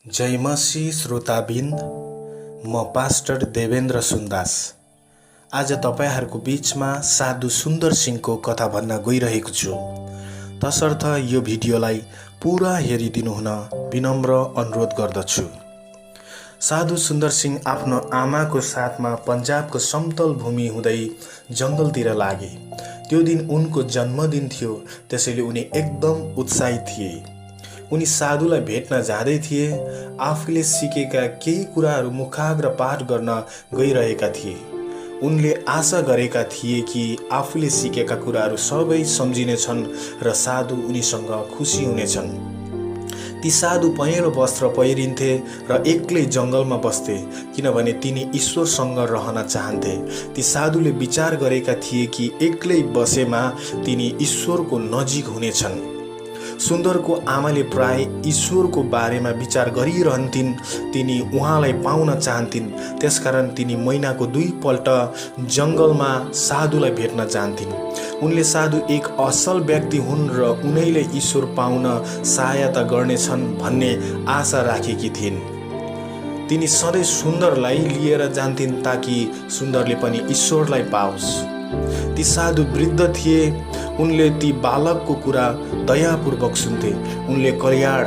जय मसी श्रोताबिन, म पास्टर देवेन्द्र सुन्दास आज तपाईहरूको बीचमा साधु सुन्दर सिंहको कथा भन्न गइरहेको छु। तसर्थ यो भिडियोलाई पुरा हेरिदिनु हुन विनम्र अनुरोध गर्दछु। साधु सुन्दर सिंह आफ्नो आमाको साथमा पन्जाबको समतल भूमि हुँदै जङ्गलतिर लागे। त्यो दिन उनको जन्मदिन थियो, त्यसैले उनी एकदम उत्साहित थिए। उनी साधुलाई भेट्न जाँदै थिए। आफूले सिकेका केही कुराहरू मुखाग्र पाठ गर्न गइरहेका थिए। उनले आशा गरेका थिए कि आफूले सिकेका कुराहरू सबै सम्झिनेछन् र साधु उनीसँग खुसी हुनेछन्। ती साधु पहेँलो वस्त्र पहिरिन्थे र एक्लै जङ्गलमा बस्थे, किनभने तिनी ईश्वरसँग रहन चाहन्थे। ती साधुले विचार गरेका थिए कि एक्लै बसेमा तिनी ईश्वरको नजिक हुनेछन्। सुन्दरको आमाले प्राय ईश्वरको बारेमा विचार गरिरहन्थिन्। तिनी उहाँलाई पाउन चाहन्थिन्, त्यसकारण तिनी महिनाको 2 पल्ट जङ्गलमा साधुलाई भेट्न जान्थिन्। उनले साधु एक असल व्यक्ति हुन् र उनैले ईश्वर पाउन सहायता गर्नेछन् भन्ने आशा राखेकी थिइन्। तिनी सधैँ सुन्दरलाई लिएर जान्थिन् ताकि सुन्दरले पनि ईश्वरलाई पाओस्। ती साधु वृद्ध थिए। उनले ती बालकको कुरा दयापूर्वक सुन्थे। उनले कल्याण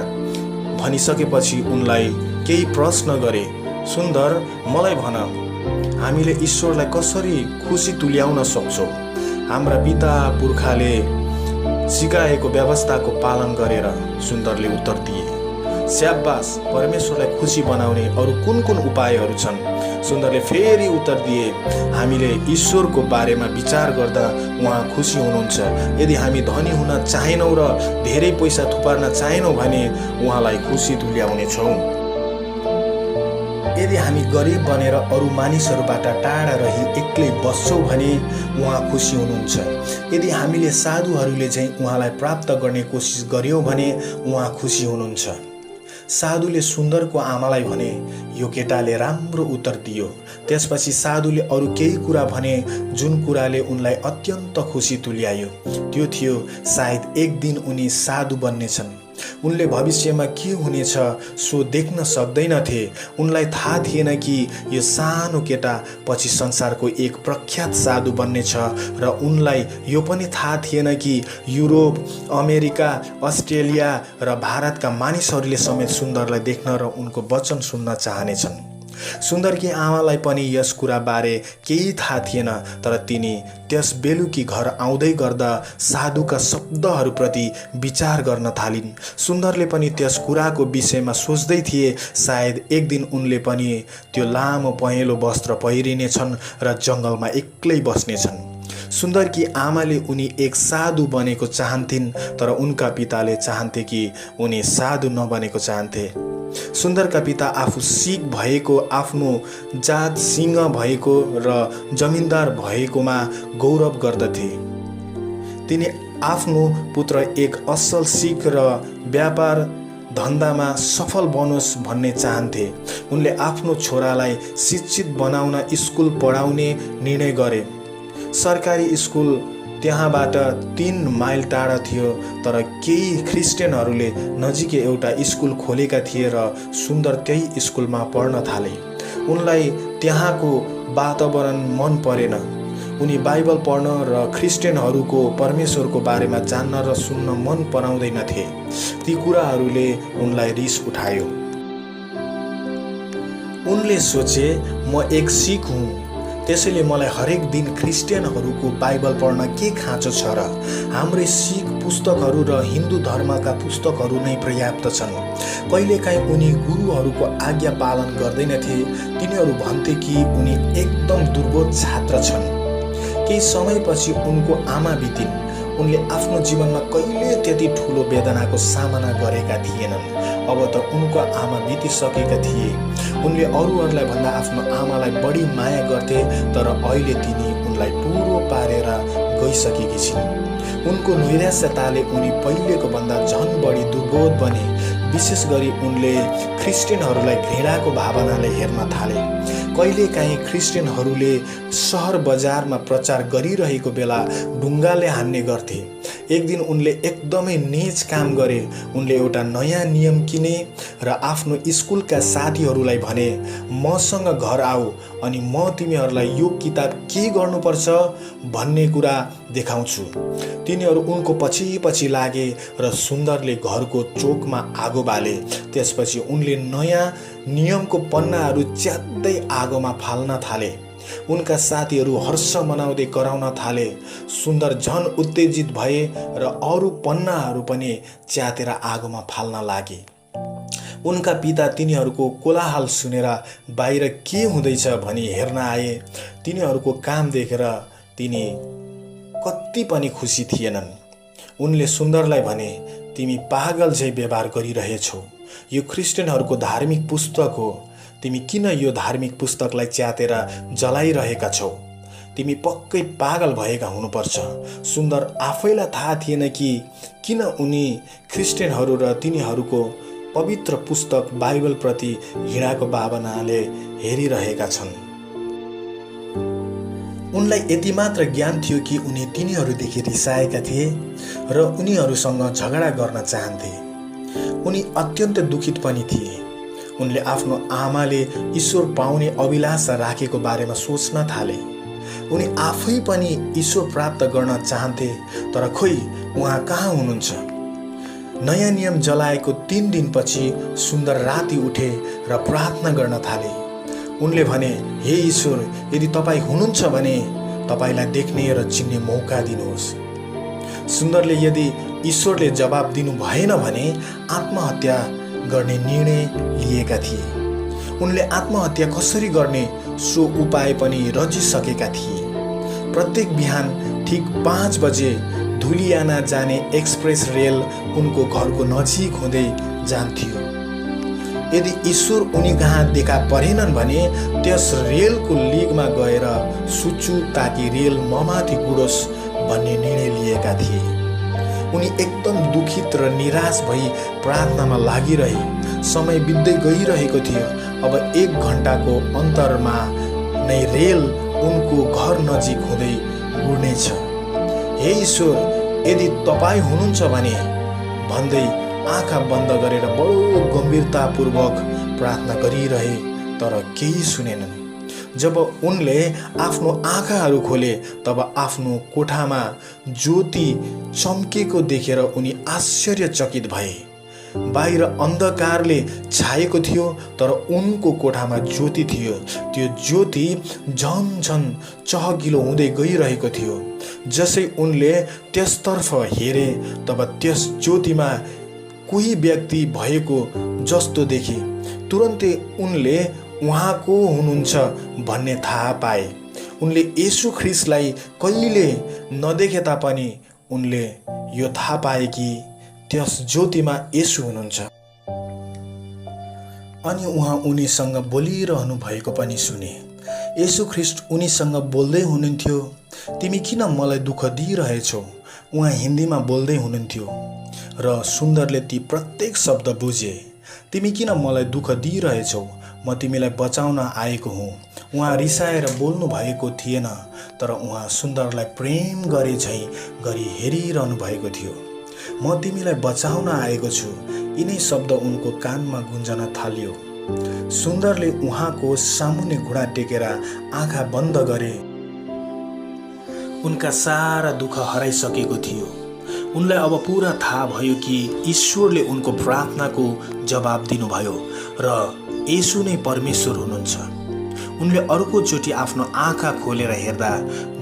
भनिसकेपछि उनलाई केही प्रश्न गरे। सुन्दर, मलाई भन, हामीले ईश्वरलाई कसरी खुसी तुल्याउन सक्छौँ? हाम्रा पिता पुर्खाले सिकाएको व्यवस्थाको पालन गरेर। सुन्दरले उत्तर दिए, स्याबास, परमेश्वरलाई खुसी बनाउने अरू कुन कुन उपायहरू छन्? सुन्दरले फेरि उत्तर दिए, हामीले ईश्वरको बारेमा विचार गर्दा उहाँ खुसी हुनुहुन्छ। यदि हामी धनी हुन चाहेनौँ र धेरै पैसा थुपार्न चाहेनौँ भने उहाँलाई खुसी तुल्याउनेछौँ। यदि हामी गरिब बनेर अरू मानिसहरूबाट टाढा रही एक्लै बस्छौँ भने उहाँ खुसी हुनुहुन्छ। यदि हामीले साधुहरूले चाहिँ उहाँलाई प्राप्त गर्ने कोसिस गर्यौँ भने उहाँ खुसी हुनुहुन्छ। साधुले सुन्दरको आमालाई भने, यो केटाले राम्रो उत्तर दियो। त्यसपछि साधुले अरू केही कुरा भने जुन कुराले उनलाई अत्यन्त खुसी तुल्यायो। त्यो थियो सायद एक दिन उनी साधु बन्नेछन्। उनले भविष्यमा के हुनेछ सो देख्न सक्दैनथे। उनलाई थाहा थिएन कि यो सानो केटा पछि संसारको एक प्रख्यात साधु बन्नेछ र उनलाई यो पनि थाहा थिएन कि युरोप, अमेरिका, अस्ट्रेलिया र भारतका मानिसहरूले समेत सुन्दरलाई देख्न र उनको वचन सुन्न चाहनेछन्। सुन्दरकी आमालाई पनि यस कुराबारे केही थाहा थिएन, तर तिनी त्यस बेलुकी घर आउँदै गर्दा साधुका शब्दहरूप्रति विचार गर्न थालिन्। सुन्दरले पनि त्यस कुराको विषयमा सोच्दै थिए। सायद एक दिन उनले पनि त्यो लामो पहेँलो वस्त्र पहिरिनेछन् र जङ्गलमा एक्लै बस्नेछन्। सुन्दरकी आमाले उनी एक साधु बनेको चाहन्थिन्, तर उनका पिताले चाहन्थे कि उनी साधु नबनेको चाहन्थे। सुन्दरका पिता आफू सिख भएको, आफ्नो जात सिंह भएको र जमिनदार भएकोमा गौरव गर्दथे। तिनी आफ्नो पुत्र एक असल सिख र व्यापार धन्दामा सफल बनोस् भन्ने चाहन्थे। उनले आफ्नो छोरालाई शिक्षित बनाउन स्कुल पढाउने निर्णय गरे। सरकारी स्कुल त्यहाँबाट 3 माइल टाढा थियो, तर केही ख्रिस्टियनहरूले नजिकै एउटा स्कुल खोलेका थिए र सुन्दर त्यही स्कुलमा पढ्न थाले। उनलाई त्यहाँको वातावरण मन परेन। उनी बाइबल पढ्न र ख्रिस्टियनहरूको परमेश्वरको बारेमा जान्न र सुन्न मन पराउँदैनथे। ती कुराहरूले उनलाई रिस उठायो। उनले सोचे, म एक सिख हुँ, त्यसैले मलाई हरेक दिन ख्रिस्टियनहरूको बाइबल पढ्न के खाँचो छ र? हाम्रै सिख पुस्तकहरू र हिन्दू धर्मका पुस्तकहरू नै पर्याप्त छन्। कहिलेकाहीँ उनी गुरुहरूको आज्ञा पालन गर्दैनथे। तिनीहरू भन्थे कि उनी एकदम दुर्बोध छात्र छन्। केही समयपछि उनको आमा बितिन्। उनले आफ्नो जीवनमा कहिले त्यति ठुलो वेदनाको सामना गरेका थिएनन्। अब त उनको आमा बितिसकेका थिए। उनले अरूहरूलाई भन्दा आफ्नो आमालाई बढी माया गर्थे, तर अहिले तिनी उनलाई पुरो पारेर गइसकेकी छिन्। उनको नैराश्यताले उनी पहिलेको भन्दा झन बढी दुर्बोध बने। विशेष गरी उनले ख्रिस्टियनहरूलाई घृणाको भावनाले हेर्न थाले। कहिलेकाहीँ ख्रिस्टियनहरूले सहर बजारमा प्रचार गरिरहेको बेला ढुङ्गाले हान्ने गर्थे। एक दिन उनले एकदमै नीच काम गरे। उनले एउटा नयाँ नियम किने र आफ्नो स्कुलका साथीहरूलाई भने, मसँग घर आऊ अनि म तिमीहरूलाई यो किताब के गर्नुपर्छ भन्ने कुरा देखाउँछु। तिनीहरू उनको पछि पछि लागे र सुन्दरले घरको चोकमा आगो बाले। त्यसपछि उनले नयाँ नियमको पन्नाहरू च्यात्दै आगोमा फाल्न थाले। उनका साथीहरू हर्ष मनाउँदै कराउन थाले। सुन्दर झन उत्तेजित भए र अरू पन्नाहरू पनि च्यातेर आगोमा फाल्न लागे। उनका पिता तिनीहरूको कोलाहल सुनेर बाहिर के हुँदैछ भनी हेर्न आए। तिनीहरूको काम देखेर तिनी कति पनि खुसी थिएनन्। उनले सुन्दरलाई भने, तिमी पागल झै व्यवहार गरिरहेछौ। यो क्रिस्चियनहरूको धार्मिक पुस्तक हो। तिमी किन यो धार्मिक पुस्तकलाई च्यातेर जलाइरहेका छौ? तिमी पक्कै पागल भएका हुनुपर्छ। सुन्दर आफैलाई थाहा थिएन कि किन उनी क्रिस्चियनहरू र तिनीहरूको पवित्र पुस्तक बाइबलप्रति घृणाको भावनाले हेरिरहेका छन्। उनलाई यति मात्र ज्ञान थियो कि उनी तिनीहरूदेखि रिसाएका थिए र उनीहरूसँग झगडा गर्न चाहन्थे। उनी अत्यन्त दुखित पनि थिए। उनले आफ्नो आमाले ईश्वर पाउने अभिलाषा राखेको बारेमा सोच्न थाले। उनी आफै पनि ईश्वर प्राप्त गर्न चाहन्थे, तर खोइ उहाँ कहाँ हुनुहुन्छ। नयाँ नियम जलाएको 3 दिनपछि सुन्दर राति उठे र प्रार्थना गर्न थाले। उनले भने, हे ईश्वर, यदि तपाईँ हुनुहुन्छ भने तपाईँलाई देख्ने र चिन्ने मौका दिनुहोस्। सुन्दरले यदि ईश्वरले जवाब दिनु भएन भने आत्महत्या गर्ने निर्णय लिएका थिए। उनले आत्महत्या कसरी गर्ने सो उपाय पनि रचिसकेका थिए। प्रत्येक बिहान ठीक 5 बजे धुलियाना जाने एक्सप्रेस रेल उनको घरको नजिक हुँदै जान्थ्यो। यदि ईश्वर उनी कहाँ देखा परेनन् भने त्यस रेलको लिगमा गएर सुत्छु ताकि रेल ममाथि गुडोस् भन्ने निर्णय लिएका थिए। उनी एकदम दुखित र निराश भई प्रार्थनामा लागिरहे। समय बित्दै गइरहेको थियो। अब 1 घण्टाको अन्तरमा नै रेल उनको घर नजिक हुँदै गुड्नेछ। हे ईश्वर, यदि तपाईँ हुनुहुन्छ भने भन्दै आँखा बन्द गरेर बडो गम्भीरतापूर्वक प्रार्थना गरिरहे, तर केही सुनेनन्। जब उनले आफ्नो आँखाहरू खोले तब आफ्नो कोठामा ज्योति चम्केको देखेर उनी आश्चर्यचकित भए। बाहिर अन्धकारले छाएको थियो तर उनको कोठामा ज्योति थियो। त्यो ज्योति झन चहकिलो हुँदै गइरहेको थियो। जसै उनले त्यसतर्फ हेरे तब त्यस ज्योतिमा कोही व्यक्ति भएको जस्तो देखे। तुरन्तै उनले उहाँको हुनुहुन्छ भन्ने थाहा पाए। उनले येशू ख्रीष्टलाई कहिले नदेखे तापनि उनले यो थाहा पाए कि त्यस ज्योतिमा येशू हुनुहुन्छ। अनि उहाँ उनीसँग बोलिरहनु भएको पनि सुने। येशू ख्रीष्ट उनीसँग बोल्दै हुनुहुन्थ्यो, तिमी किन मलाई दुःख दिइरहेछौ? उहाँ हिन्दीमा बोल्दै हुनुहुन्थ्यो र सुन्दरले ती प्रत्येक शब्द बुझे। तिमी किन मलाई दुःख दिइरहेछौ? म तिमीलाई बचाउन आएको हुँ। उहाँ रिसाएर बोल्नु भएको थिएन, तर उहाँ सुन्दरलाई प्रेम गरे झैँ गरी हेरिरहनु भएको थियो। म तिमीलाई बचाउन आएको छु। यिनै शब्द उनको कानमा गुन्जन थाल्यो। सुन्दरले उहाँको सामुन्ने घुँडा टेकेर आँखा बन्द गरे। उनका सारा दुःख हराइसकेको थियो। उनलाई अब पुरा थाहा भयो कि ईश्वरले उनको प्रार्थनाको जवाब दिनुभयो र येशू नै परमेश्वर हुनुहुन्छ। उनले अर्कोचोटि आफ्नो आँखा खोलेर हेर्दा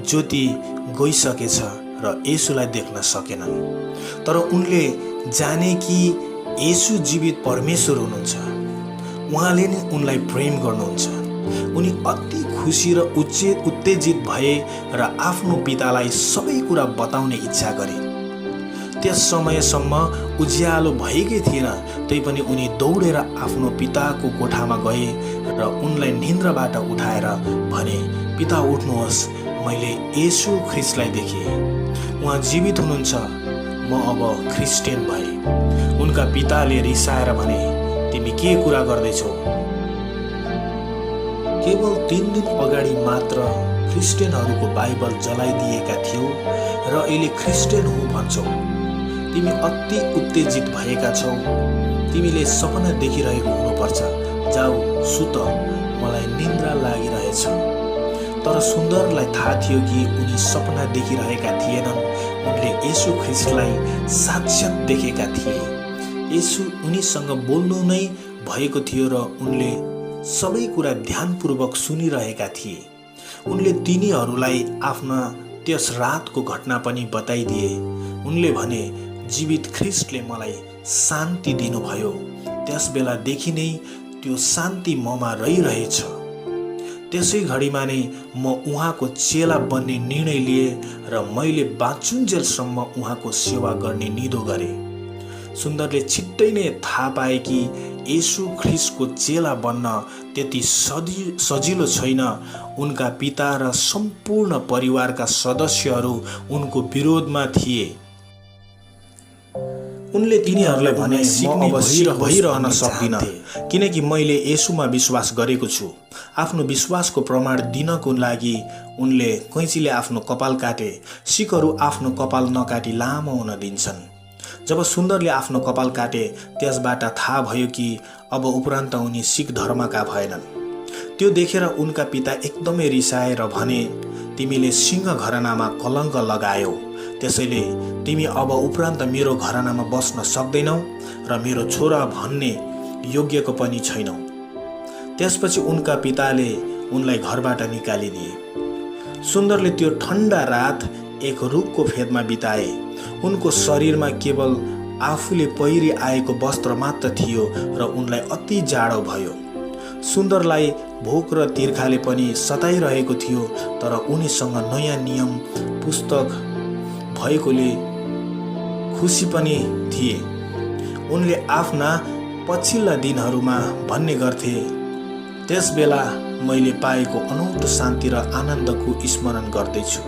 ज्योति गइसकेछ र येशूलाई देख्न सकेनन्। तर उनले जाने कि येशू जीवित परमेश्वर हुनुहुन्छ। उहाँले नै उनलाई प्रेम गर्नुहुन्छ। उनी अति खुसी र उत्तेजित भए र आफ्नो पितालाई सबै कुरा बताउने इच्छा गरे। त्यस समयसम्म उज्यालो भएकै थिएन, तैपनि उनी दौडेर आफ्नो पिताको कोठामा गए र उनलाई निन्द्राबाट उठाएर भने, पिता उठ्नुहोस्, मैले येशू ख्रीष्टलाई देखेँ। उहाँ जीवित हुनुहुन्छ। म अब क्रिस्चियन भएँ। उनका पिताले रिसाएर भने, तिमी के कुरा गर्दैछौ? केवल 3 दिन अगाडि मात्र क्रिस्चियनहरूको बाइबल जलाइदिएका थियौ र अहिले क्रिस्चियन हो भन्छौ। तिमी अति उत्तेजित भएका छौ। तिमीले सपना देखिरहेको हुनुपर्छ। जाऊ सुत, मलाई निन्द्रा लागिरहेछ। तर सुन्दरलाई थाहा थियो कि उनी सपना देखिरहेका थिएनन्। उनले येशू ख्रीष्टलाई साक्षात देखेका थिए। येशू उनीसँग बोल्नु नै भएको थियो र उनले सबै कुरा ध्यानपूर्वक सुनिरहेका थिए। उनले तिनीहरूलाई आफ्ना त्यस रातको घटना पनि बताइदिए। उनले भने, जीवित ख्रीष्टले मलाई शान्ति दिनुभयो। त्यस बेलादेखि नै त्यो शान्ति ममा रहिरहेछ। त्यसै घडीमा नै म उहाँको चेला बन्ने निर्णय लिए र मैले बाँचुन्जेलसम्म उहाँको सेवा गर्ने निधो गरेँ। सुन्दरले छिट्टै नै थाहा पाए कि येशू ख्रीष्टको चेला बन्न त्यति सजिलो छैन। उनका पिता र सम्पूर्ण परिवारका सदस्यहरू उनको विरोधमा थिए। उनले तिनीहरूलाई भने, म अब भइरहन सक्दिनँ, किनकि मैले येशूमा विश्वास गरेको छु। आफ्नो विश्वासको प्रमाण दिनको लागि उनले कैँचीले आफ्नो कपाल काटे। सिखहरू आफ्नो कपाल नकाटी लामो हुन दिन्छन्। जब सुन्दरले आफ्नो कपाल काटे, त्यसबाट थाहा भयो कि अब उपरान्त उनी सिख धर्मका भएनन्। त्यो देखेर उनका पिता एकदमै रिसाए र भने, तिमीले सिंह घरानामा कलङ्क लगायौ, त्यसैले तिमी अब उपरान्त मेरो घरानामा बस्न सक्दैनौ र मेरो छोरा भन्ने योग्यको पनि छैनौ। त्यसपछि उनका पिताले उनलाई घरबाट निकालिदिए। सुन्दरले त्यो ठन्डा रात एक रुखको फेदमा बिताए। उनको शरीरमा केवल आफूले पहिरी आएको वस्त्र मात्र थियो र उनलाई अति जाडो भयो। सुन्दरलाई भोक र तिर्खाले पनि सताइरहेको थियो, तर उनीसँग नयाँ नियम पुस्तक भएकोले खुसी पनि थिए। उनले आफ्ना पछिल्ला दिनहरूमा भन्ने गर्थे, त्यस बेला मैले पाएको अनौठो शान्ति र आनन्दको स्मरण गर्दैछु,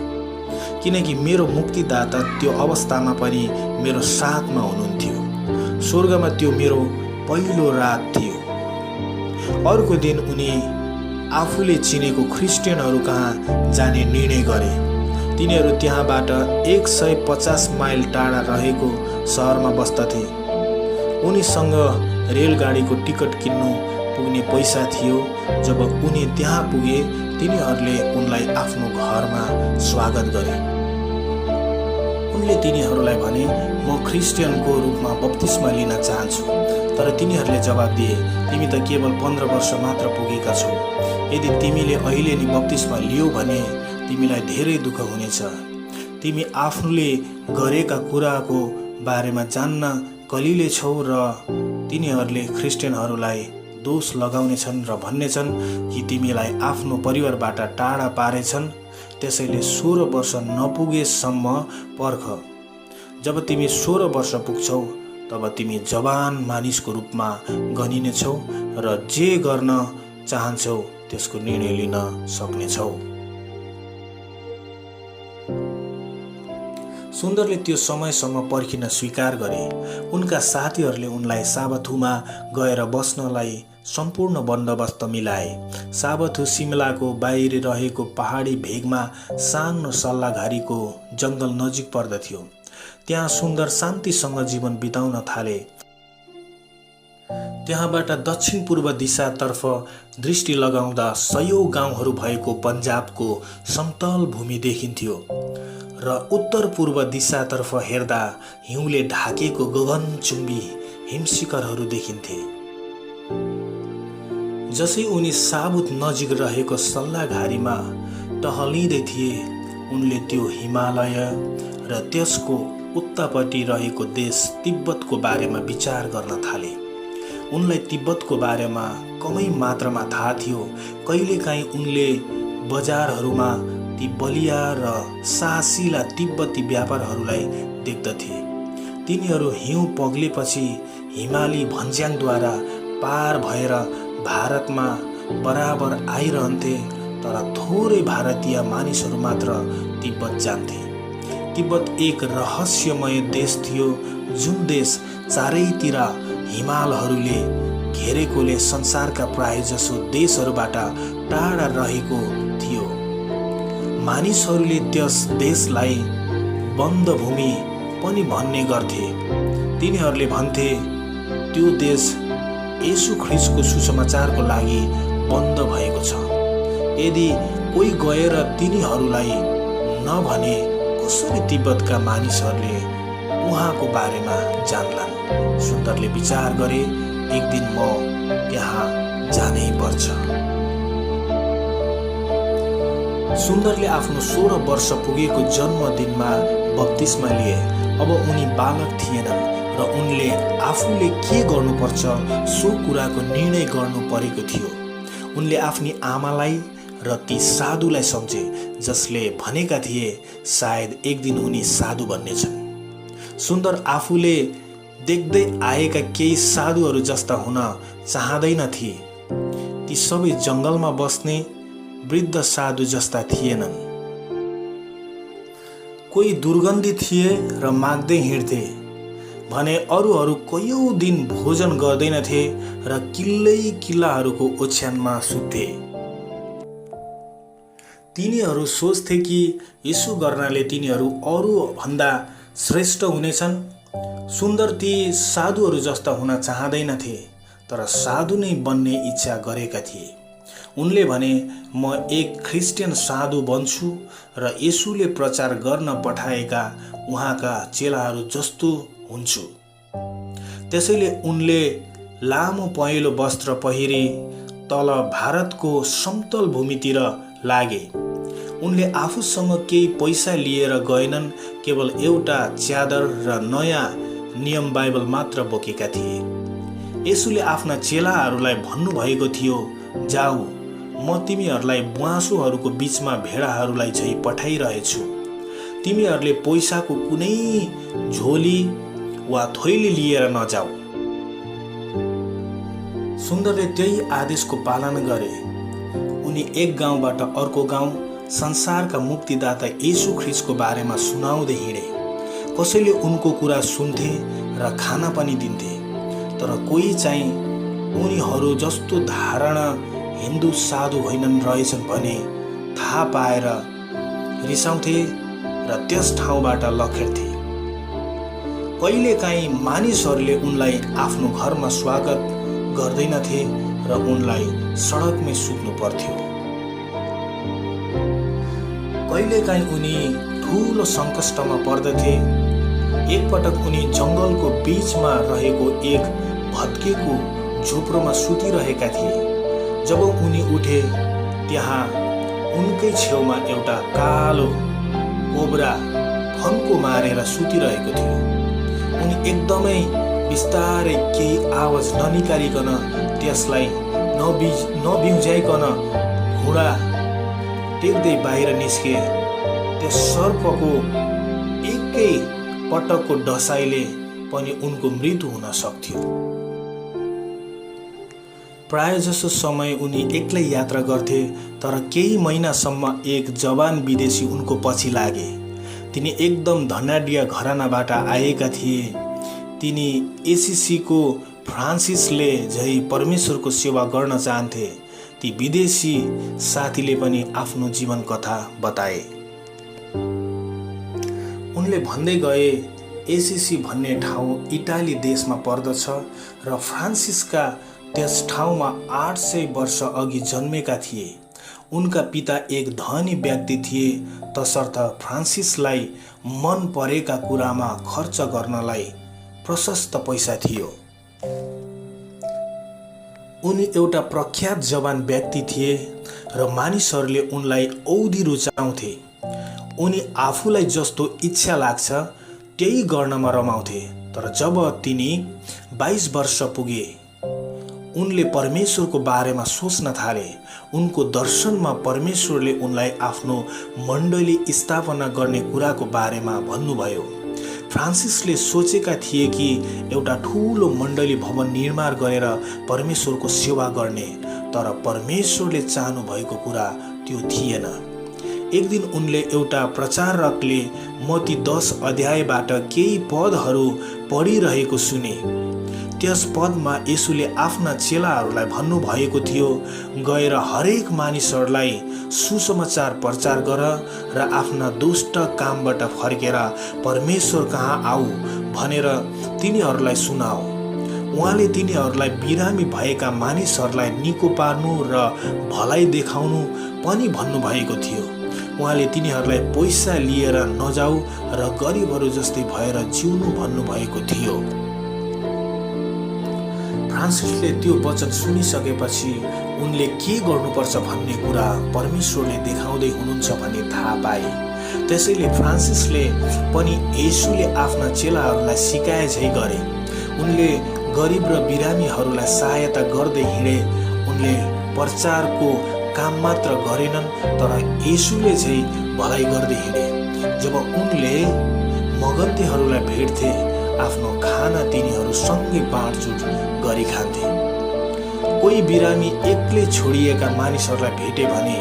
किनकि मेरो मुक्तिदाता त्यो अवस्थामा पनि मेरो साथमा हुनुहुन्थ्यो। स्वर्गमा त्यो मेरो पहिलो रात थियो। अर्को दिन उनी आफूले चिनेको क्रिस्चियनहरू कहाँ जाने निर्णय गरे। तिनीहरू त्यहाँबाट 150 माइल टाढा रहेको सहरमा बस्दथे। उनीसँग रेलगाडीको टिकट किन्नु पुग्ने पैसा थियो। जब उनी त्यहाँ पुगे, तिनीहरूले उनलाई आफ्नो घरमा स्वागत गरे। उनले तिनीहरूलाई भने, म क्रिस्चियनको रूपमा बप्तिस्मा लिन चाहन्छु। तर तिनीहरूले जवाब दिए, तिमी त केवल 15 वर्ष मात्र पुगेका छौ। यदि तिमीले अहिले नै बप्तिस्मा लियौ भने तिमीलाई धेरै दुःख हुनेछ। तिमी आफूले गरेका कुराको बारेमा जान्न कलिले छौ र तिनीहरूले क्रिस्चियनहरूलाई दोष लगाउनेछन् र भन्नेछन् कि तिमीलाई आफ्नो परिवारबाट टाढा पारेछन्। त्यसैले 16 वर्ष नपुगेसम्म पर्ख। जब तिमी 16 वर्ष पुग्छौ, तब तिमी जवान मानिसको रूपमा गनिनेछौ र जे गर्न चाहन्छौ त्यसको निर्णय लिन सक्नेछौ। सुन्दरले त्यो समयसम्म पर्खिन स्वीकार गरे। उनका साथीहरूले उनलाई साबथुमा गएर बस्नलाई सम्पूर्ण बन्दोबस्त मिलाए। साबथु सिमलाको बाहिर रहेको पहाडी भेगमा सानो सल्लाघारीको जङ्गल नजिक पर्दथ्यो। त्यहाँ सुन्दर शान्तिसँग जीवन बिताउन थाले। त्यहाँबाट दक्षिण पूर्व दिशातर्फ दृष्टि लगाउँदा सयौं गाउँहरू भएको पन्जाबको समतल भूमि देखिन्थ्यो र उत्तर पूर्व दिशातर्फ हेर्दा हिउँले ढाकेको गगनचुम्बी हिमशिखरहरू देखिन्थे। जसै उनी साबुत नजिक रहेको सल्लाघारीमा टहलिँदै थिए, उनले त्यो हिमालय र त्यसको उत्तापट्टि रहेको देश तिब्बतको बारेमा विचार गर्न थाले। उनलाई तिब्बतको बारेमा कमै मात्रामा थाहा थियो। कहिलेकाहीँ उनले बजारहरूमा ती बलिया र साहसिला तिब्बती व्यापारहरूलाई देख्दथे। तिनीहरू हिउँ पग्लेपछि हिमाली भन्ज्याङद्वारा पार भएर भारतमा बराबर आइरहन्थे, तर थोरै भारतीय मानिसहरू मात्र तिब्बत जान्थे। तिब्बत एक रहस्यमय देश थियो, जुन देश चारैतिर हिमालहरूले घेरेकोले संसारका प्रायजसो देशहरूबाट टाढा रहेको थियो। मानिसहरूले त्यस देशलाई बन्द भूमि पनि भन्ने गर्थे। तिनीहरूले भन्थे त्यो देश येशू ख्रीष्टको सुसमाचारको लागि बन्द भएको छ। यदि कोही गएर तिनीहरूलाई नभने कसरी तिब्बतका मानिसहरूले उहाँको बारेमा जान्लान्? सुन्दरले विचार गरे, एक दिन म त्यहाँ जानै पर्छ। सुन्दरले आफ्नो 16 वर्ष पुगेको जन्मदिनमा बप्तिस्मा लिए। अब उनी बालक थिएनन् र उनले आफूले के गर्नुपर्छ सो कुराको निर्णय गर्नु परेको थियो। उनले आफ्नी आमालाई र ती साधुलाई सम्झे जसले भनेका थिए सायद एक दिन उनी साधु बन्नेछन्। सुन्दर आफूले देख्दै आएका केही साधुहरू जस्ता हुन चाहँदैनथे। ती सबै जङ्गलमा बस्ने वृद्ध साधु जस्ता थिएनन्। कोही दुर्गन्धी थिए र माग्दै हिँड्थे भने अरूहरू कयौं दिन भोजन गर्दैनथे र किल्लाहरूको ओछ्यानमा सुत्थे। तिनीहरू सोच्थे कि यसो गर्नाले तिनीहरू अरू भन्दा श्रेष्ठ हुनेछन्। सुन्दर ती साधुहरू जस्ता हुन चाहँदैनथे तर साधु नै बन्ने इच्छा गरेका थिए। उनले भने म एक ख्रिस्टियन साधु बन्छु र येशूले प्रचार गर्न पठाएका उहाँका चेलाहरू जस्तो हुन्छु। त्यसैले उनले लामो पहेँलो वस्त्र पहिरी तल भारतको समतल भूमितिर लागे। उनले आफूसँग केही पैसा लिएर गएनन्, केवल एउटा च्यादर र नयाँ नियम बाइबल मात्र बोकेका थिए। येशूले आफ्ना चेलाहरूलाई भन्नुभएको थियो, जाऊ, म तिमीहरूलाई ब्वाँसोहरूको बीचमा भेडाहरूलाई झै पठाइरहेछु। तिमीहरूले पैसाको कुनै झोली वा थैली लिएर नजाऊ। सुन्दरले त्यही आदेशको पालन गरे। उनी एक गाउँबाट अर्को गाउँ संसारका मुक्तिदाता येशू ख्रीष्टको बारेमा सुनाउँदै हिँडे। कसैले उनको कुरा सुन्थे र खाना पनि दिन्थे, तर कोही चाहिँ उनीहरू जस्तो धारणा हिन्दू साधु होइनन् रहेछन् भने थाहा पाएर रिसाउँथे र त्यस ठाउँबाट लखेड्थे। कहिलेकाहीँ मानिसहरूले उनलाई आफ्नो घरमा स्वागत गर्दैनथे र उनलाई सडकमै सुत्नु पर्थ्यो। कहिलेकाहीँ उनी ठुलो सङ्कष्टमा पर्दथे। एकपटक उनी जङ्गलको बीचमा रहेको एक भत्केको झोप्रोमा सुतिरहेका थिए। जब उनी उठे, त्यहाँ उनकै छेउमा एउटा कालो कोब्रा फन्को मारेर सुतिरहेको थियो। उनी एकदमै बिस्तारै केही आवाज ननिकालिकन त्यसलाई नबिउजाइकन घुँडा टेक्दै बाहिर निस्के। त्यस सर्पको एकै पटकको डसाइले पनि उनको मृत्यु हुन सक्थ्यो। प्रायजसो समय उनी एक्लै यात्रा गर्थे, तर केही महिनासम्म एक जवान विदेशी उनको पछि लागे। तिनी एकदम धनाढ्य घरानाबाट आएका थिए। तिनी एसिसीको फ्रान्सिसले झै परमेश्वरको सेवा गर्न चाहन्थे। ती विदेशी साथीले पनि आफ्नो जीवन कथा बताए। उनले भन्दै गए, एसिसी भन्ने ठाउँ इटाली देशमा पर्दछ र फ्रान्सिसका त्यस ठाउँमा 800 वर्ष अघि जन्मेका थिए। उनका पिता एक धनी व्यक्ति थिए, तसर्थ फ्रान्सिसलाई मन परेका कुरामा खर्च गर्नलाई प्रशस्त पैसा थियो। उनी एउटा प्रख्यात जवान व्यक्ति थिए र मानिसहरूले उनलाई औधी रुचाउँथे। उनी आफूलाई जस्तो इच्छा लाग्छ त्यही गर्नमा रमाउँथे। तर जब तिनी 22 वर्ष पुगे, उनले परमेश्वरको बारेमा सोच्न थाले। उनको दर्शनमा परमेश्वरले उनलाई आफ्नो मण्डली स्थापना गर्ने कुराको बारेमा भन्नुभयो। फ्रान्सिसले सोचेका थिए कि एउटा ठुलो मण्डली भवन निर्माण गरेर परमेश्वरको सेवा गर्ने, तर परमेश्वरले चाहनु भएको कुरा त्यो थिएन। एक दिन उनले एउटा प्रचारकले मत्ती 10 अध्यायबाट केही पदहरू पढिरहेको सुने। त्यस पदमा येशूले आफ्ना चेलाहरूलाई भन्नुभएको थियो, गएर हरेक मानिसहरूलाई सुसमाचार प्रचार गर र आफ्ना दुष्ट कामबाट फर्केर परमेश्वर कहाँ आऊ भनेर तिनीहरूलाई सुनाऊ। उहाँले तिनीहरूलाई बिरामी भएका मानिसहरूलाई निको पार्नु र भलाइ देखाउनु पनि भन्नुभएको थियो। उहाँले तिनीहरूलाई पैसा लिएर नजाऊ र गरिबहरू जस्तै भएर जिउनु भन्नुभएको थियो। फ्रान्सिसले त्यो वचन सुनिसकेपछि उनले के गर्नुपर्छ भन्ने कुरा परमेश्वरले देखाउँदै हुनुहुन्छ भन्ने थाहा पाए। त्यसैले फ्रान्सिसले पनि येशूले आफ्ना चेलाहरूलाई सिकाए झै गरे। उनले गरिब र बिरामीहरूलाई सहायता गर्दै हिँडे। उनले प्रचारको काम मात्र गरेनन्, तर येशूले झै भलाइ गर्दै हिँडे। जब उनले मगन्तेहरूलाई भेट्थे, आफ्नो खाना तिनीहरू सँगै बाँडचुँड गरी खान्थे। कोही बिरामी एक्लै छोडिएका मानिसहरूलाई भेटे भने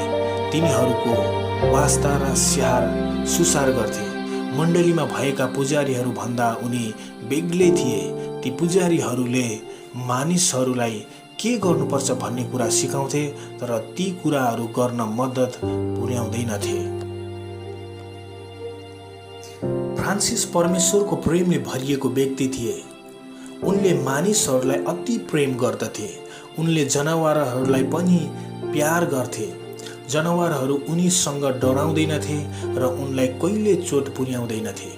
तिनीहरूको वास्ता र स्याहार सुसार गर्थे। मण्डलीमा भएका पुजारीहरू भन्दा उनी बेग्लै थिए। ती पुजारीहरूले मानिसहरूलाई के गर्नुपर्छ भन्ने कुरा सिकाउँथे, तर ती कुराहरू गर्न मद्दत पुर्याउँदैनथे। फ्रान्सिस परमेश्वरको प्रेमले भरिएको व्यक्ति थिए। उनले मानिसहरूलाई अति प्रेम गर्दथे। उनले जनावरहरूलाई पनि प्यार गर्थे। जनावरहरू उनीसँग डराउँदैनथे र उनलाई कहिले चोट पुर्याउँदैनथे।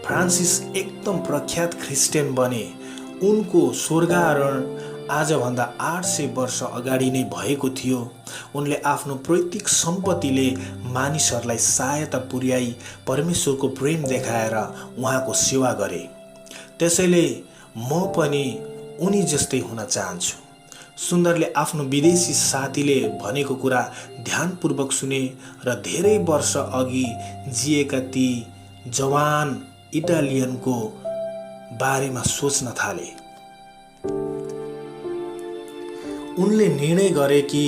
फ्रान्सिस एकदम प्रख्यात ख्रिस्टियन बने। उनको स्वर्गारोहण आजभन्दा 800 वर्ष अगाडि नै भएको थियो। उनले आफ्नो पैतृक सम्पत्तिले मानिसहरूलाई सहायता पुर्याई परमेश्वरको प्रेम देखाएर उहाँको सेवा गरे। त्यसैले म पनि उनी जस्तै हुन चाहन्छु। सुन्दरले आफ्नो विदेशी साथीले भनेको कुरा ध्यानपूर्वक सुने र धेरै वर्ष अघि जिएका ती जवान इटालियनको बारेमा सोच्न थाले। उनले निर्णय गरे कि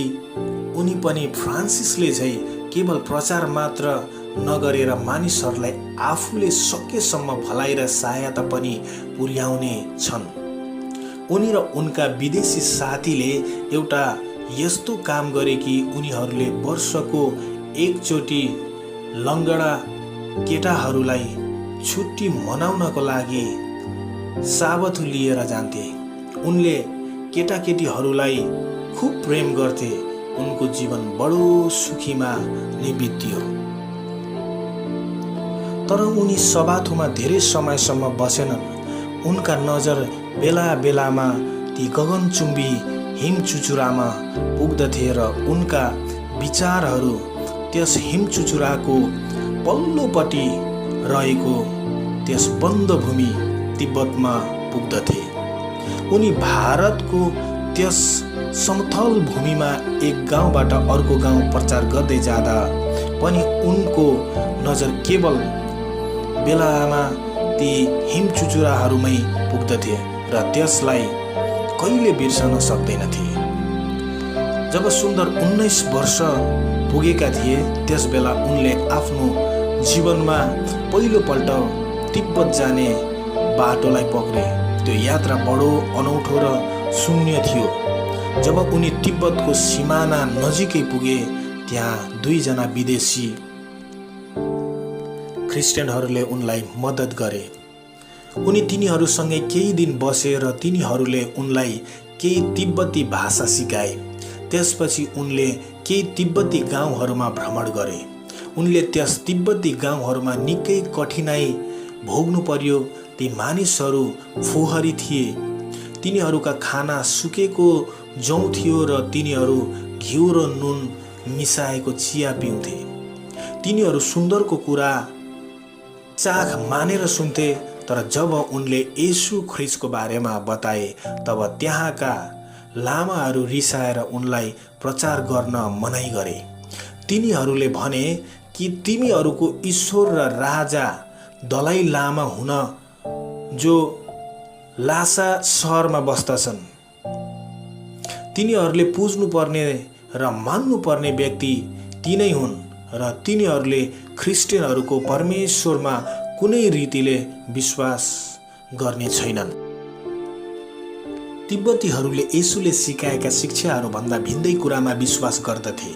उनी पनि फ्रान्सिसले झै केवल प्रचार मात्र नगरेर मानिसहरूलाई आफूले सकेसम्म भलाइ र सहायता पनि पुर्याउने छन्। उनी र उनका विदेशी साथीले एउटा यस्तो काम गरे कि उनीहरूले वर्षको एकचोटि लङ्गडा केटाहरूलाई छुट्टी मनाउनको लागि साबत लिएर जान्थे। उनले केटाकेटीहरूलाई खुब प्रेम गर्थे। उनको जीवन बडो सुखीमा नै बित्यो। तर उनी सबाथुमा धेरै समयसम्म बसेनन्। उनका नजर बेला बेलामा ती गगनचुम्बी हिमचुचुरामा पुग्दथे र उनका विचारहरू त्यस हिमचुचुराको पल्लोपट्टि रहेको त्यस बन्द भूमि तिब्बतमा पुग्दथे। उनी भारतको त्यस समतल भूमिमा एक गाउँबाट अर्को गाउँ प्रचार गर्दै जाँदा पनि उनको नजर केवल बेलामा ती हिमचुचुराहरूमै पुग्दथे र त्यसलाई कहिले बिर्सन सक्दैनथे। जब सुन्दर 19 वर्ष पुगेका थिए, त्यस बेला उनले आफ्नो जीवनमा पहिलोपल्ट तिब्बत जाने बाटोलाई पक्रे। त्यो यात्रा बडो अनौठो र शून्य थियो। जब उनी तिब्बतको सिमाना नजिकै पुगे, त्यहाँ 2 जना विदेशी ख्रिस्टियनहरूले उनलाई मद्दत गरे। उनी तिनीहरूसँगै केही दिन बसे र तिनीहरूले उनलाई केही तिब्बती भाषा सिकाए। त्यसपछि उनले केही तिब्बती गाउँहरूमा भ्रमण गरे। उनले त्यस तिब्बती गाउँहरूमा निकै कठिनाई भोग्नु पर्यो। ती मानिसहरू फोहरी थिए। तिनीहरूका खाना सुकेको जौँ थियो र तिनीहरू घिउ र नुन मिसाएको चिया पिउँथे। तिनीहरू सुन्दरको कुरा चाख मानेर सुन्थे, तर जब उनले येशू ख्रिस्टको बारेमा बताए, तब त्यहाँका लामाहरू रिसाएर उनलाई प्रचार गर्न मनाइ गरे। तिनीहरूले भने कि तिमीहरूको ईश्वर र राजा दलाई लामा हुन जो लासा सहरमा बस्दछन्। तिनीहरूले पुज्नुपर्ने र मान्नुपर्ने व्यक्ति तिनै हुन् र तिनीहरूले ख्रिस्टियनहरूको परमेश्वरमा कुनै रीतिले विश्वास गर्ने छैनन्। तिब्बतीहरूले येशूले सिकाएका शिक्षाहरूभन्दा भिन्दै कुरामा विश्वास गर्दथे।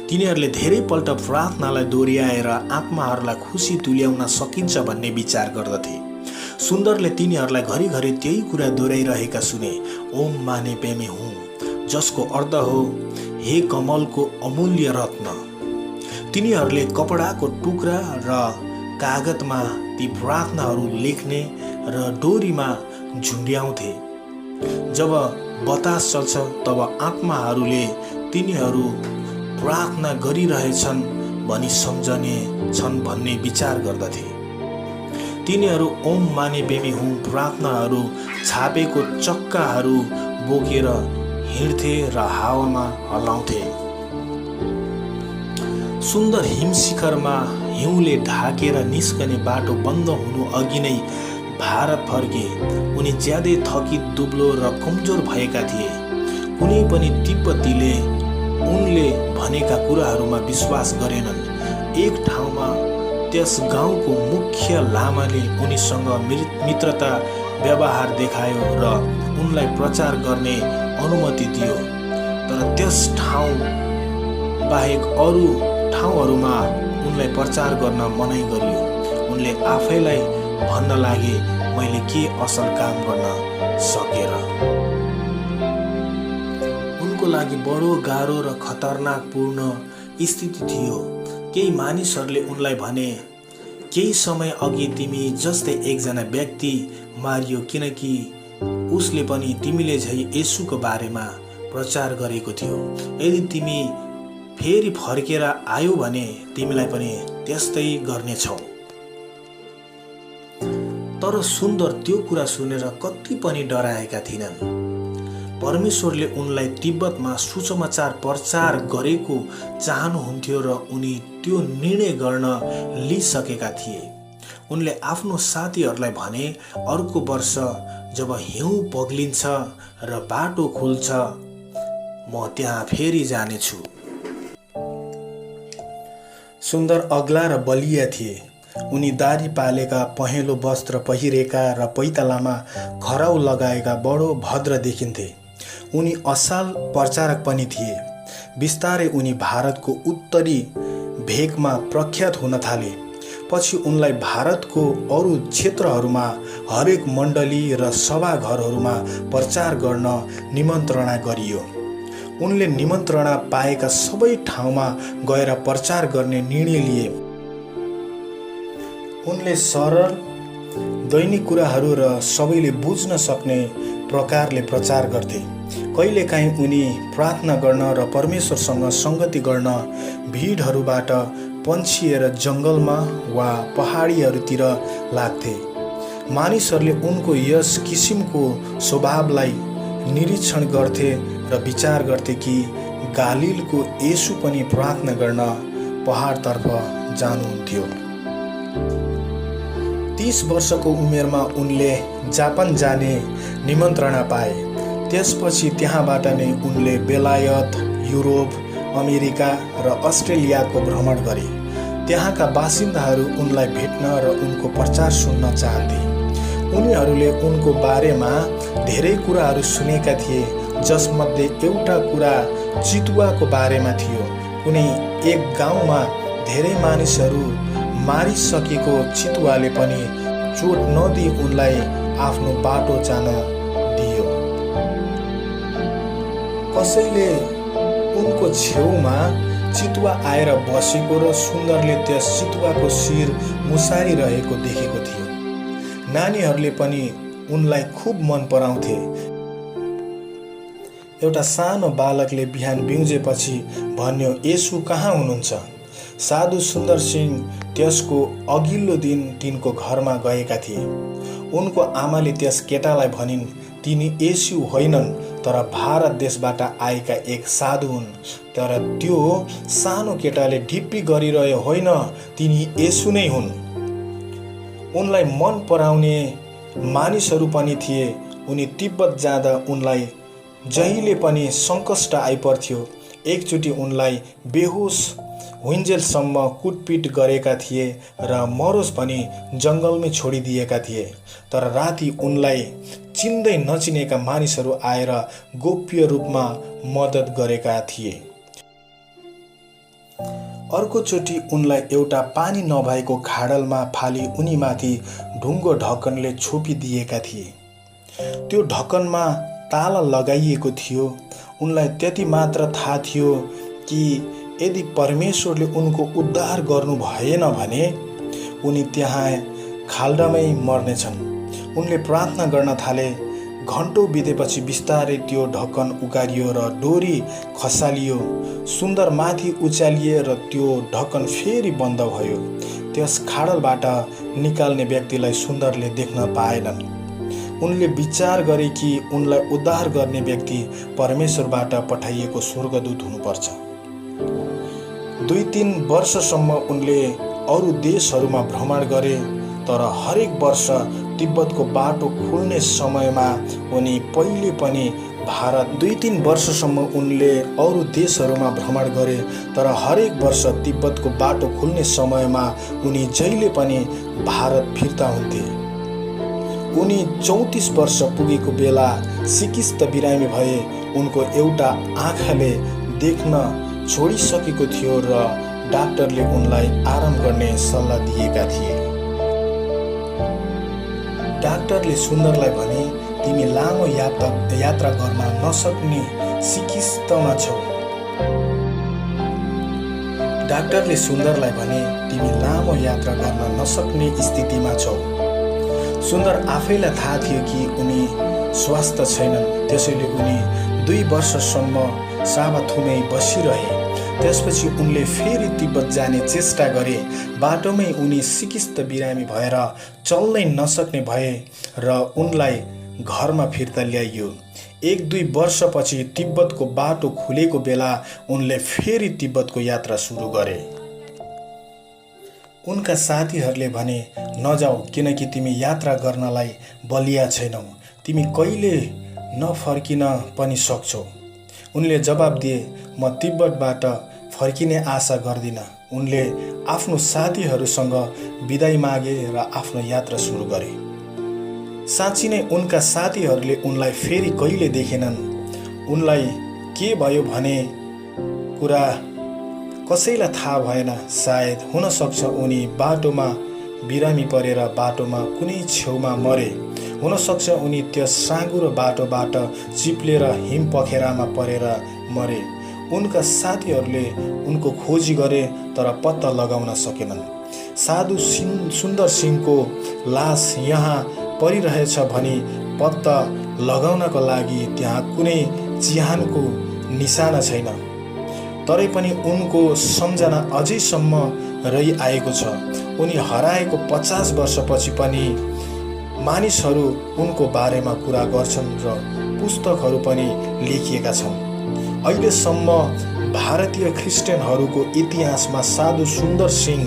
तिनीहरूले धेरैपल्ट प्रार्थनालाई दोहोऱ्याएर आत्माहरूलाई खुसी तुल्याउन सकिन्छ भन्ने विचार गर्दथे। सुन्दरले तिनीहरूलाई घरिघरि त्यही कुरा दोहोऱ्याइरहेका सुने, ओम माने पेमे हुँ, जसको अर्थ हो हे कमलको अमूल्य रत्न। तिनीहरूले कपडाको टुक्रा र कागजमा ती प्रार्थनाहरू लेख्ने र डोरीमा झुन्ड्याउँथे। जब बतास चल्छ तब आत्माहरूले तिनीहरू प्रार्थना गरिरहेछन् भनी सम्झने छन् भन्ने विचार गर्दथे। तिनीहरू ओम माने बेमी हुँ प्रार्थनाहरू छापेको चक्काहरू बोकेर हिँड्थे र हावामा हल्लाउँथे। सुन्दर हिमशिखरमा हिउँले ढाकेर निस्कने बाटो बन्द हुनु अघि नै भारत फर्के। उनी ज्यादै थकित, दुब्लो र कमजोर भएका थिए। कुनै पनि तिब्बतीले उनले भनेका कुराहरूमा विश्वास गरेनन्। एक ठाउँमा त्यस गाउँको मुख्य लामाले उनीसँग मित्रता व्यवहार देखायो र उनलाई प्रचार गर्ने अनुमति दियो। तर त्यस ठाउँ बाहेक अरू ठाउँहरूमा उनलाई प्रचार गर्न मनाइ गरियो। उनले आफैलाई भन्न लागे, मैले के असल काम गर्न सकेर। उनको लागि बडो गाह्रो र खतरनाकपूर्ण स्थिति थियो। केही मानिसहरूले उनलाई भने, केही समय अघि तिमी जस्तै एकजना व्यक्ति मारियो, किनकि उसले पनि तिमीले झै येशूको बारेमा प्रचार गरेको थियो। यदि तिमी फेरि फर्केर आयो भने तिमीलाई पनि त्यस्तै गर्नेछौ। तर सुन्दर त्यो कुरा सुनेर कति पनि डराएका थिएनन्। परमेश्वरले उनलाई तिब्बतमा सुसमाचार प्रचार गरेको चाहनुहुन्थ्यो र उनी त्यो निर्णय गर्न लिइसकेका थिए। उनले आफ्नो साथीहरूलाई भने, अर्को वर्ष जब हिउँ पग्लिन्छ र बाटो खुल्छ म त्यहाँ फेरि जानेछु। सुन्दर अग्ला र बलिया थिए। उनी दारी पालेका, पहेँलो वस्त्र पहिरेका र पैतालामा खराउ लगाएका बडो भद्र देखिन्थे। उनी असल प्रचारक पनि थिए। बिस्तारै उनी भारतको उत्तरी भेगमा प्रख्यात हुन थाले। पछि उनलाई भारतको अरू क्षेत्रहरूमा हरेक मण्डली र सभाघरहरूमा प्रचार गर्न निमन्त्रणा गरियो। उनले निमन्त्रणा पाएका सबै ठाउँमा गएर प्रचार गर्ने निर्णय लिए। उनले सरल दैनिक कुराहरू र सबैले बुझ्न सक्ने प्रकारले प्रचार गर्थे। कहिलेकाहीँ उनी प्रार्थना गर्न र परमेश्वरसँग संगति गर्न भिडहरूबाट पन्छिएर जङ्गलमा वा पहाडीहरूतिर लाग्थे। मानिसहरूले उनको यस किसिमको स्वभावलाई निरीक्षण गर्थे र विचार गर्थे कि गालिलको येशू पनि प्रार्थना गर्न पहाडतर्फ जानुहुन्थ्यो। 30 वर्षको उमेरमा उनले जापान जाने निमन्त्रणा पाए। त्यसपछि त्यहाँबाट नै उनले बेलायत, युरोप, अमेरिका र अस्ट्रेलियाको भ्रमण गरे। त्यहाँका बासिन्दाहरू उनलाई भेट्न र उनको प्रचार सुन्न चाहन्थे। उनीहरूले उनको बारेमा धेरै कुराहरू सुनेका थिए, जसमध्ये एउटा कुरा चितुवाको बारेमा थियो। कुनै एक गाउँमा धेरै मानिसहरू मारिसकेको चितुवाले पनि चोट नदिई उनलाई आफ्नो बाटो जान दियो। कसैले उनको छेउमा चितुवा आएर बसेको र सुन्दरले त्यस चितुवाको शिर मुसारिरहेको देखेको थियो। नानीहरूले पनि उनलाई खुब मन पराउँथे। एउटा सानो बालकले बिहान बिउजेपछि भन्यो, येशू कहाँ हुनुहुन्छ? साधु सुन्दर सिंह त्यसको अघिल्लो दिन तिनको घरमा गएका थिए। उनको आमाले त्यस केटालाई भनिन्, तिनी येशू होइनन्, तर भारत देशबाट आएका एक साधु हुन्। तर त्यो सानो केटाले ढिप्पी गरिरह्यो, होइन, तिनी येशू नै हुन्। उनलाई मन पराउने मानिसहरू पनि थिए। उनी तिब्बत जाँदा उनलाई जहिले पनि सङ्कष्ट आइपर्थ्यो। एकचोटि उनलाई बेहोस हुइन्जेलसम्म कुटपिट गरेका थिए र मरोस् भनी जङ्गलमै छोडिदिएका थिए। तर राति उनलाई चिन्दै नचिनेका मानिसहरू आएर गोप्य रूपमा मद्दत गरेका थिए। अर्कोचोटि उनलाई एउटा पानी नभएको खाडलमा फाली उनीमाथि ढुङ्गो ढक्कनले छोपिदिएका थिए। त्यो ढक्कनमा ताला लगाइएको थियो। उनलाई त्यति मात्र थाहा थियो कि यदि परमेश्वरले उनको उद्धार गर्नु भएन भने उनी त्यहाँ खाल्डामै मर्नेछन्। उनले प्रार्थना गर्न थाले। घन्टौँ बितेपछि बिस्तारै त्यो ढक्कन उकारियो र डोरी खसालियो। सुन्दर माथि उचालिए र त्यो ढक्कन फेरि बन्द भयो। त्यस खाडलबाट निकाल्ने व्यक्तिलाई सुन्दरले देख्न पाएनन्। उनले विचार गरे कि उनलाई उद्धार गर्ने व्यक्ति परमेश्वरबाट पठाइएको स्वर्गदूत हुनुपर्छ। 2-3 वर्षसम्म उनले अरू देशहरूमा भ्रमण गरे, तर हरेक वर्ष तिब्बतको बाटो खुल्ने समयमा उनी पहिले पनि भारत 2-3 वर्षसम्म उनले अरू देशहरूमा भ्रमण गरे, तर हरेक वर्ष तिब्बतको बाटो खुल्ने समयमा उनी जहिले पनि भारत फिर्ता हुन्थे। उनी 34 वर्ष पुगेको बेला सिकिस्त बिरामी भए। उनको एउटा आँखाले देख्न छोडिसकेको थियो र डाक्टरले उनलाई आराम गर्ने सल्लाह दिएका थिए। डाक्टरले सुन्दरलाई भने, तिमी लामो यात्रा गर्न नसक्ने सिकिस्तमा छौ। डाक्टरले सुन्दरलाई भने, तिमी लामो यात्रा गर्न नसक्ने स्थितिमा छौ। सुन्दर आफैलाई थाहा थियो कि उनी स्वस्थ छैनन्। त्यसैले उनी 2 वर्षसम्म साबाथुमै बसिरहे। त्यसपछि उनले फेरि तिब्बत जाने चेष्टा गरे। बाटोमै उनी सिकिस्त बिरामी भएर चल्नै नसक्ने भए र उनलाई घरमा फिर्ता ल्याइयो। 1-2 वर्षपछि तिब्बतको बाटो खुलेको बेला उनले फेरि तिब्बतको यात्रा सुरु गरे। उनका साथीहरूले भने, नजाऊ, किनकि तिमी यात्रा गर्नलाई बलिया छैनौ। तिमी कहिले नफर्किन पनि सक्छौ। उनले जवाब दिए, म तिब्बतबाट फर्किने आशा गर्दिन। उनले आफ्नो साथीहरूसँग बिदाई मागे र आफ्नो यात्रा सुरु गरे। साँच्ची नै उनका साथीहरूले उनलाई फेरि कहिले देखेनन्। उनलाई के भयो भने कुरा कसैलाई थाहा भएन। सायद हुन सक्छ उनी बाटोमा बिरामी परेर बाटोमा कुनै छेउमा मरे। हुन सक्छ उनी त्यस साँघुरो बाटोबाट चिप्लेर हिम पखेरामा परेर मरे। उनका साथीहरूले उनको खोजी गरे तर पत्ता लगाउन सकेनन्। साधु सुन्दर सिंहको लास यहाँ परिरहेछ भनी पत्ता लगाउनको लागि त्यहाँ कुनै चिहानको निशाना छैन। तरै पनि उनको सम्झना अझैसम्म रहिआएको छ। उनी हराएको 50 वर्षपछि पनि मानिसहरू उनको बारेमा कुरा गर्छन् र पुस्तकहरू पनि लेखिएका छन्। अहिलेसम्म भारतीय ख्रिस्टियनहरूको इतिहासमा साधु सुन्दर सिंह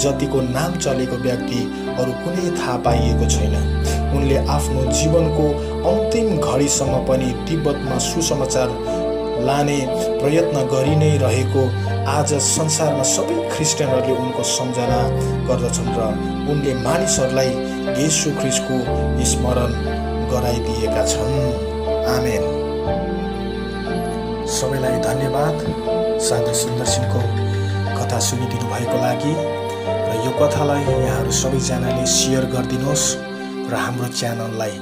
जतिको नाम चलेको व्यक्ति अरू कुनै थाहा पाइएको छैन। उनले आफ्नो जीवनको अन्तिम घडीसम्म पनि तिब्बतमा सुसमाचार लाने प्रयत्न गरि नै रहेको आज संसारमा सबै ख्रिस्टियनहरूले उनको सम्झना गर्दछन् र उनले मानिसहरूलाई येशू ख्रिस्टको स्मरण गराइदिएका छन्। आमेन। सबैलाई धन्यवाद साधु सुन्दर सिंहको कथा सुनिदिनु भएको लागि र यो कथालाई यहाँहरू सबैजनाले सेयर गरिदिनुहोस् र हाम्रो च्यानललाई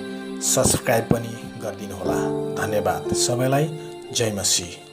सब्सक्राइब पनि गरिदिनुहोला। धन्यवाद सबैलाई। जय मसीह।